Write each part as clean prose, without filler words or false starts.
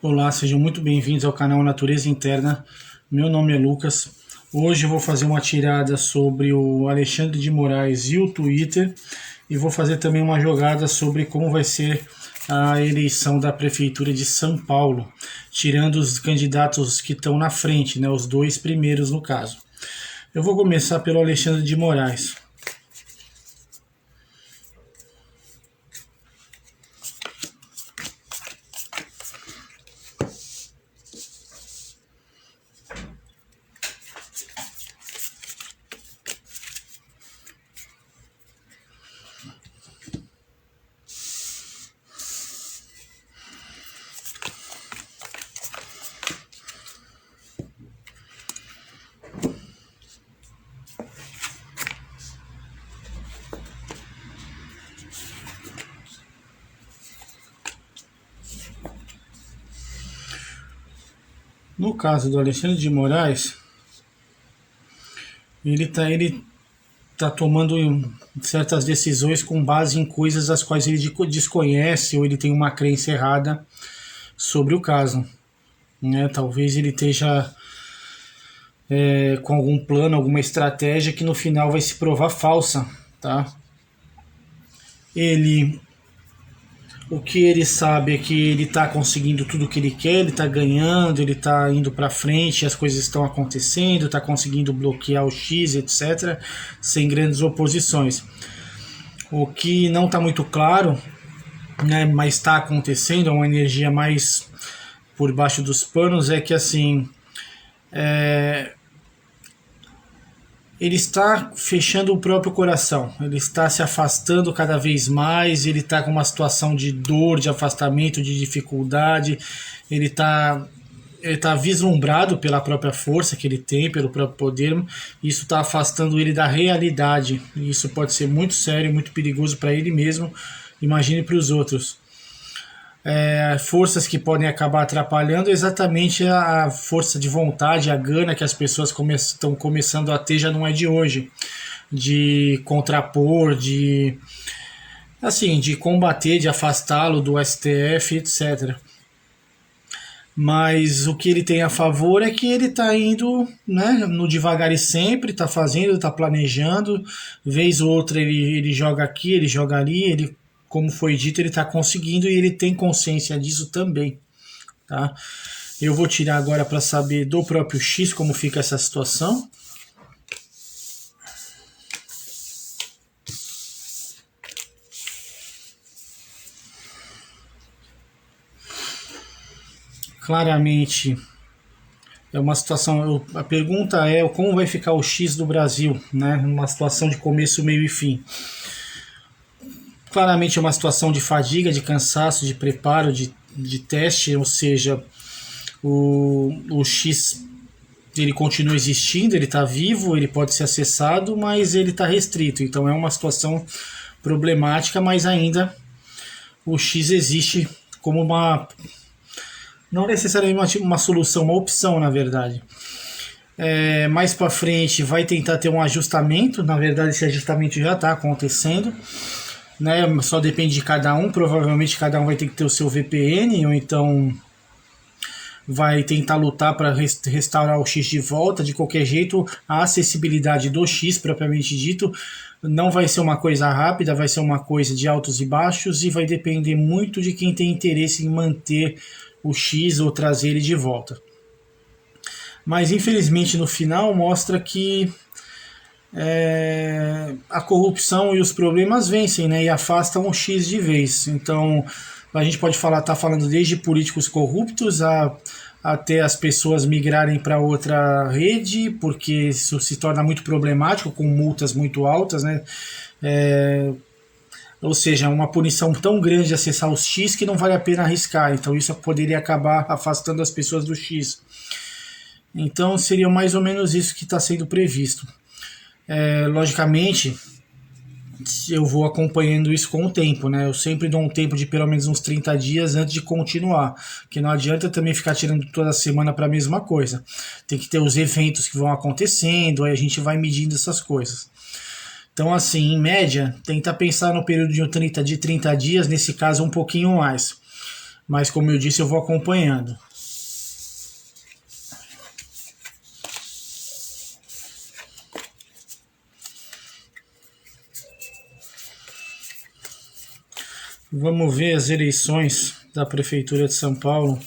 Olá, sejam muito bem-vindos ao canal Natureza Interna. Meu nome é Lucas. Hoje eu vou fazer uma tirada sobre o Alexandre de Moraes e o Twitter e vou fazer também uma jogada sobre como vai ser a eleição da Prefeitura de São Paulo, tirando os candidatos que estão na frente, né, os dois primeiros no caso. Eu vou começar pelo Alexandre de Moraes. No caso do Alexandre de Moraes, ele tá tomando certas decisões com base em coisas as quais ele desconhece ou ele tem uma crença errada sobre o caso, né? Talvez ele esteja com algum plano, alguma estratégia que no final vai se provar falsa, tá? Ele O que ele sabe é que ele está conseguindo tudo o que ele quer, ele está ganhando, ele está indo para frente, as coisas estão acontecendo, está conseguindo bloquear o X, etc., sem grandes oposições. O que não está muito claro, né, mas está acontecendo, é uma energia mais por baixo dos panos, é que assim, ele está fechando o próprio coração, ele está se afastando cada vez mais, ele está com uma situação de dor, de afastamento, de dificuldade, ele tá vislumbrado pela própria força que ele tem, pelo próprio poder, e isso está afastando ele da realidade, e isso pode ser muito sério, muito perigoso para ele mesmo, imagine para os outros. Forças que podem acabar atrapalhando exatamente a força de vontade, a gana que as pessoas estão começando a ter, já não é de hoje, de contrapor, de combater, de afastá-lo do STF, etc. Mas o que ele tem a favor é que ele está indo, né, no devagar e sempre, está fazendo, está planejando, vez ou outra ele joga aqui, ele joga ali, ele, como foi dito, ele está conseguindo e ele tem consciência disso também, tá? Eu vou tirar agora para saber do próprio X como fica essa situação. Claramente é uma situação. A pergunta é como vai ficar o X do Brasil, né? Uma situação de começo, meio e fim. Claramente é uma situação de fadiga, de cansaço, de preparo, de teste, ou seja, o X ele continua existindo, ele está vivo, ele pode ser acessado, mas ele está restrito. Então é uma situação problemática, mas ainda o X existe como não necessariamente uma solução, uma opção, na verdade. Mais para frente vai tentar ter um ajustamento, na verdade esse ajustamento já está acontecendo, né? Só depende de cada um, provavelmente cada um vai ter que ter o seu VPN, ou então vai tentar lutar para restaurar o X de volta. De qualquer jeito, a acessibilidade do X, propriamente dito, não vai ser uma coisa rápida, vai ser uma coisa de altos e baixos, e vai depender muito de quem tem interesse em manter o X ou trazer ele de volta. Mas infelizmente no final mostra que a corrupção e os problemas vencem, né, e afastam o X de vez. Então a gente pode tá falando desde políticos corruptos até as pessoas migrarem para outra rede, porque isso se torna muito problemático, com multas muito altas, né? Ou seja, uma punição tão grande de acessar os X que não vale a pena arriscar. Então isso poderia acabar afastando as pessoas do X. Então seria mais ou menos isso que está sendo previsto. Logicamente, eu vou acompanhando isso com o tempo, né? Eu sempre dou um tempo de pelo menos uns 30 dias antes de continuar, que não adianta também ficar tirando toda semana para a mesma coisa. Tem que ter os eventos que vão acontecendo, aí a gente vai medindo essas coisas. Então, assim, em média, tenta pensar no período de 30 dias, nesse caso um pouquinho mais. mas como eu disse, eu vou acompanhando. Vamos ver as eleições da Prefeitura de São Paulo.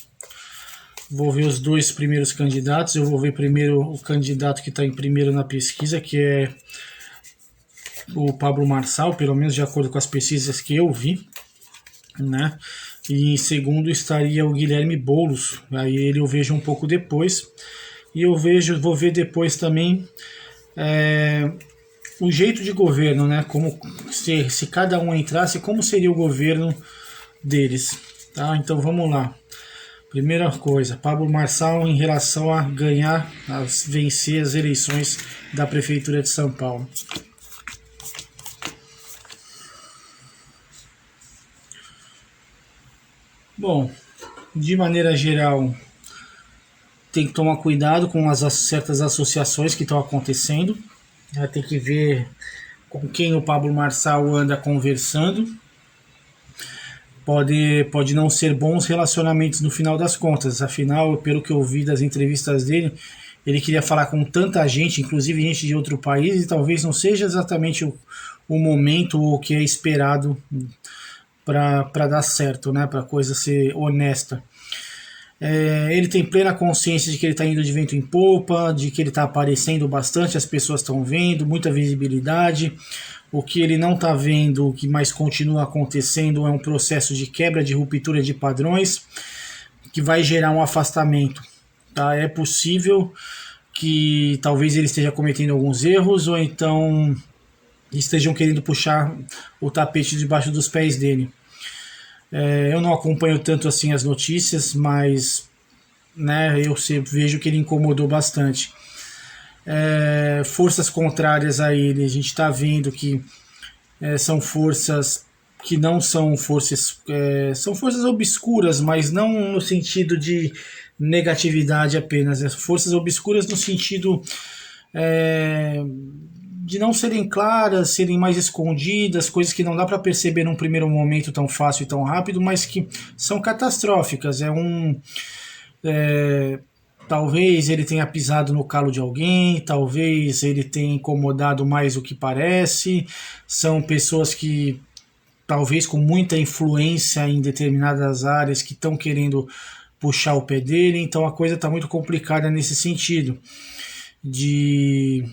Vou ver os dois primeiros candidatos. Eu vou ver primeiro o candidato que está em primeiro na pesquisa, que é o Pablo Marçal, pelo menos de acordo com as pesquisas que eu vi, né? E em segundo estaria o Guilherme Boulos. Aí ele eu vejo um pouco depois. E vou ver depois também o jeito de governo, né? Como se cada um entrasse, como seria o governo deles, tá? Então vamos lá. Primeira coisa, Pablo Marçal em relação a vencer as eleições da Prefeitura de São Paulo. Bom, de maneira geral, tem que tomar cuidado com certas associações que estão acontecendo. Tem que ver com quem o Pablo Marçal anda conversando. Pode não ser bons relacionamentos no final das contas. Afinal, pelo que eu vi das entrevistas dele, ele queria falar com tanta gente, inclusive gente de outro país, e talvez não seja exatamente o momento ou o que é esperado para dar certo, né? Para a coisa ser honesta. Ele tem plena consciência de que ele está indo de vento em popa, de que ele está aparecendo bastante, as pessoas estão vendo, muita visibilidade. O que ele não está vendo, o que mais continua acontecendo, é um processo de quebra, de ruptura de padrões, que vai gerar um afastamento. Tá? É possível que talvez ele esteja cometendo alguns erros, ou então estejam querendo puxar o tapete debaixo dos pés dele. Eu não acompanho tanto assim as notícias, mas né, eu vejo que ele incomodou bastante. Forças contrárias a ele, a gente está vendo que são forças que não são forças, são forças obscuras, mas não no sentido de negatividade apenas, forças obscuras no sentido de não serem claras, serem mais escondidas, coisas que não dá para perceber num primeiro momento tão fácil e tão rápido, mas que são catastróficas. Talvez ele tenha pisado no calo de alguém, talvez ele tenha incomodado mais do que parece. São pessoas que, talvez com muita influência em determinadas áreas, que estão querendo puxar o pé dele. Então a coisa está muito complicada nesse sentido, de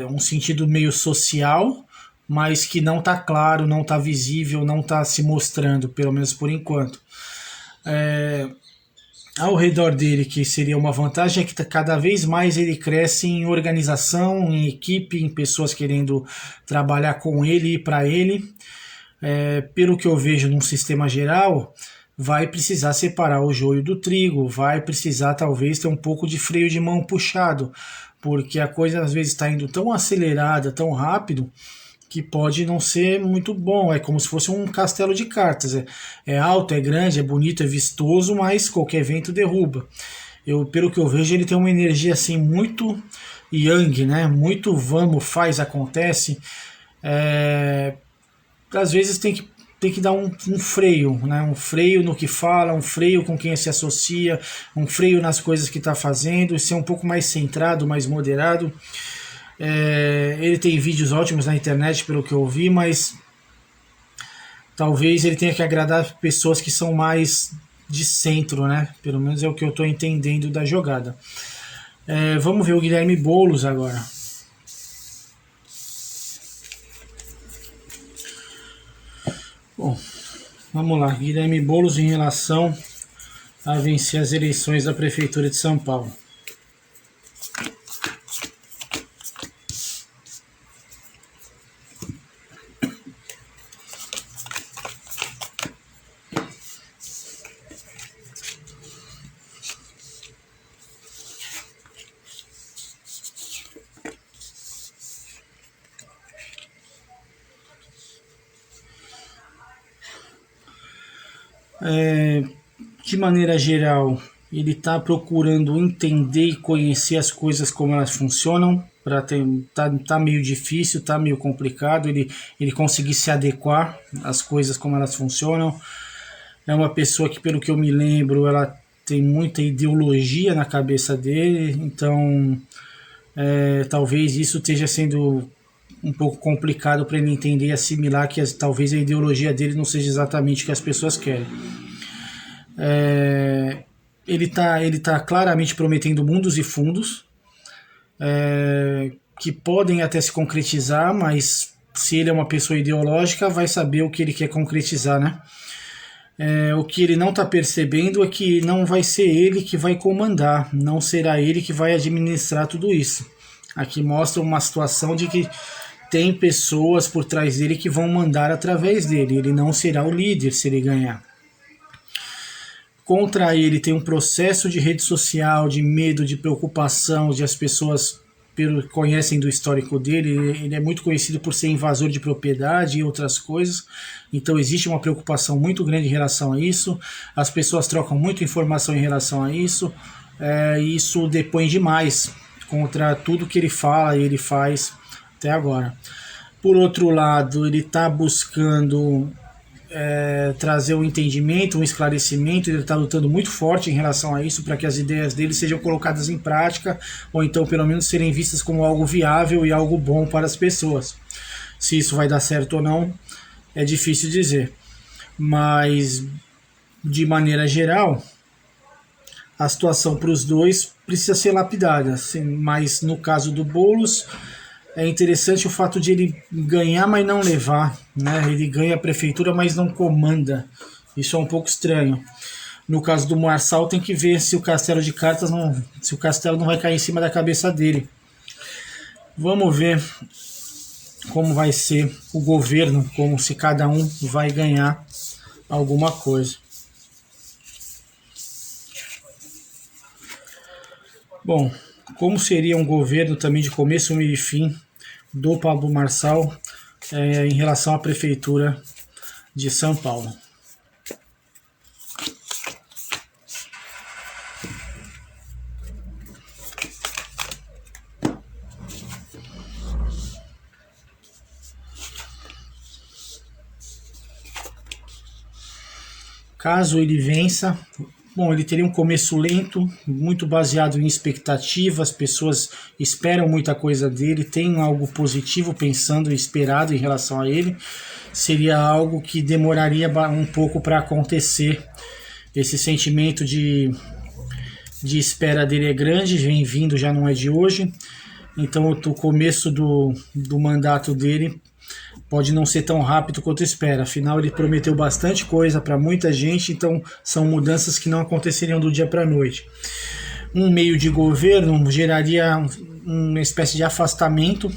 um sentido meio social, mas que não está claro, não está visível, não está se mostrando, pelo menos por enquanto. Ao redor dele, que seria uma vantagem, é que cada vez mais ele cresce em organização, em equipe, em pessoas querendo trabalhar com ele e para ele. Pelo que eu vejo num sistema geral, vai precisar separar o joio do trigo, vai precisar talvez ter um pouco de freio de mão puxado, porque a coisa às vezes está indo tão acelerada, tão rápido, que pode não ser muito bom. É como se fosse um castelo de cartas. É alto, é grande, é bonito, é vistoso, mas qualquer vento derruba. Pelo que eu vejo, ele tem uma energia assim muito yang, né? Muito vamos, faz, acontece. Às vezes tem que dar um freio, né? Um freio no que fala, um freio com quem se associa, um freio nas coisas que está fazendo, ser um pouco mais centrado, mais moderado. Ele tem vídeos ótimos na internet, pelo que eu vi, mas talvez ele tenha que agradar pessoas que são mais de centro, né? Pelo menos é o que eu estou entendendo da jogada. Vamos ver o Guilherme Boulos agora. Bom, vamos lá. Guilherme Boulos em relação a vencer as eleições da Prefeitura de São Paulo. De maneira geral, ele está procurando entender e conhecer as coisas como elas funcionam. Tá meio difícil, tá meio complicado ele conseguir se adequar às coisas como elas funcionam. É uma pessoa que, pelo que eu me lembro, ela tem muita ideologia na cabeça dele, então talvez isso esteja sendo um pouco complicado para ele entender e assimilar que talvez a ideologia dele não seja exatamente o que as pessoas querem. Ele tá claramente prometendo mundos e fundos, que podem até se concretizar, mas se ele é uma pessoa ideológica, vai saber o que ele quer concretizar, né? O que ele não está percebendo é que não vai ser ele que vai comandar, não será ele que vai administrar tudo isso. Aqui mostra uma situação de que tem pessoas por trás dele que vão mandar através dele. Ele não será o líder se ele ganhar. Contra ele tem um processo de rede social, de medo, de preocupação, de as pessoas conhecem do histórico dele. Ele é muito conhecido por ser invasor de propriedade e outras coisas, então existe uma preocupação muito grande em relação a isso. As pessoas trocam muita informação em relação a isso, e isso depõe demais contra tudo que ele fala e ele faz até agora. Por outro lado, ele está buscando trazer um entendimento, um esclarecimento. Ele está lutando muito forte em relação a isso, para que as ideias dele sejam colocadas em prática, ou então pelo menos serem vistas como algo viável e algo bom para as pessoas. Se isso vai dar certo ou não, é difícil dizer, mas de maneira geral, a situação para os dois precisa ser lapidada, mas no caso do Boulos, é interessante o fato de ele ganhar, mas não levar, né? Ele ganha a prefeitura, mas não comanda. Isso é um pouco estranho. No caso do Marçal, tem que ver se o castelo de cartas não, se o castelo não vai cair em cima da cabeça dele. Vamos ver como vai ser o governo, como se cada um vai ganhar alguma coisa. Bom, como seria um governo também de começo, meio e fim do Pablo Marçal em relação à prefeitura de São Paulo. Caso ele vença, bom, ele teria um começo lento, muito baseado em expectativa. As pessoas esperam muita coisa dele, tem algo positivo pensando e esperado em relação a ele. Seria algo que demoraria um pouco para acontecer. Esse sentimento de espera dele é grande, vem vindo, já não é de hoje. Então o começo do mandato dele pode não ser tão rápido quanto espera. Afinal, ele prometeu bastante coisa para muita gente, então são mudanças que não aconteceriam do dia para a noite. Um meio de governo geraria uma espécie de afastamento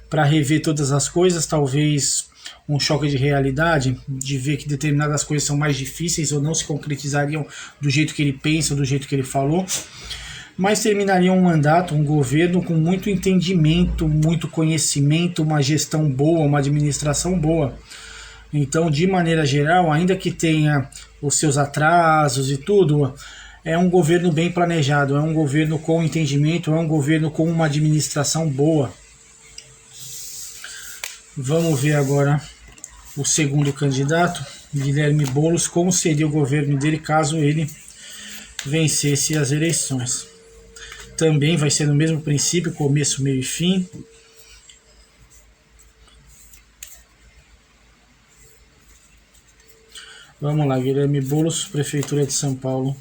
para rever todas as coisas, talvez um choque de realidade, de ver que determinadas coisas são mais difíceis ou não se concretizariam do jeito que ele pensa, do jeito que ele falou. Mas terminaria um mandato, um governo com muito entendimento, muito conhecimento, uma gestão boa, uma administração boa. Então, de maneira geral, ainda que tenha os seus atrasos e tudo, é um governo bem planejado, é um governo com entendimento, é um governo com uma administração boa. Vamos ver agora o segundo candidato, Guilherme Boulos, como seria o governo dele caso ele vencesse as eleições. Também vai ser no mesmo princípio, começo, meio e fim. Vamos lá, Guilherme Boulos, Prefeitura de São Paulo.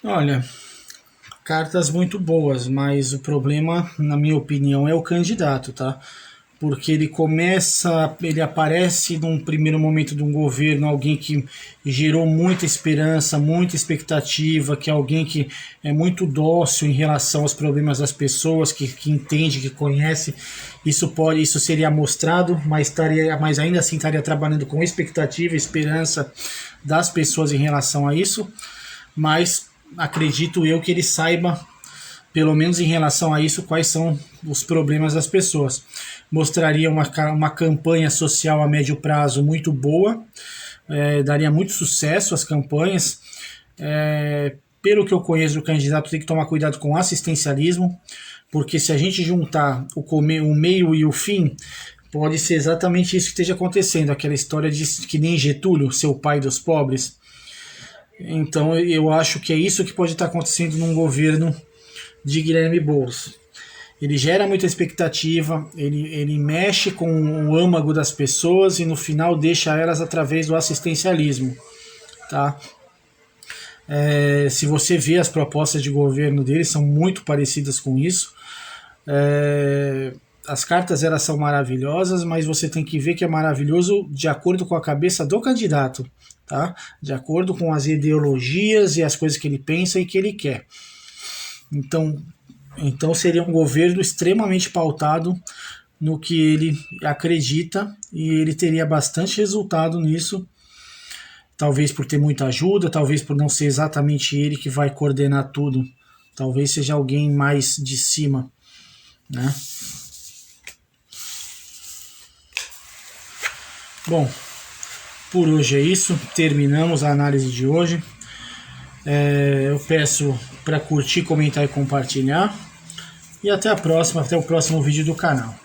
Olha, cartas muito boas, mas o problema, na minha opinião, é o candidato, tá? Porque ele aparece num primeiro momento de um governo, alguém que gerou muita esperança, muita expectativa, que é alguém que é muito dócil em relação aos problemas das pessoas, que entende, que conhece. Isso seria mostrado, mas ainda assim estaria trabalhando com expectativa, esperança das pessoas em relação a isso. Mas acredito eu que ele saiba pelo menos em relação a isso, quais são os problemas das pessoas. Mostraria uma campanha social a médio prazo muito boa, daria muito sucesso às campanhas. Pelo que eu conheço do candidato, tem que tomar cuidado com o assistencialismo, porque se a gente juntar o meio e o fim, pode ser exatamente isso que esteja acontecendo, aquela história de que nem Getúlio, ser o pai dos pobres. Então eu acho que é isso que pode estar acontecendo num governo de Guilherme Boulos. Ele gera muita expectativa, ele mexe com o âmago das pessoas e no final deixa elas através do assistencialismo, tá? Se você vê as propostas de governo dele, são muito parecidas com isso. As cartas elas são maravilhosas, mas você tem que ver que é maravilhoso de acordo com a cabeça do candidato, tá? De acordo com as ideologias e as coisas que ele pensa e que ele quer. Então seria um governo extremamente pautado no que ele acredita e ele teria bastante resultado nisso, talvez por ter muita ajuda, talvez por não ser exatamente ele que vai coordenar tudo, talvez seja alguém mais de cima, né? Bom, por hoje é isso, terminamos a análise de hoje. Eu peço para curtir, comentar e compartilhar. E até a próxima, até o próximo vídeo do canal.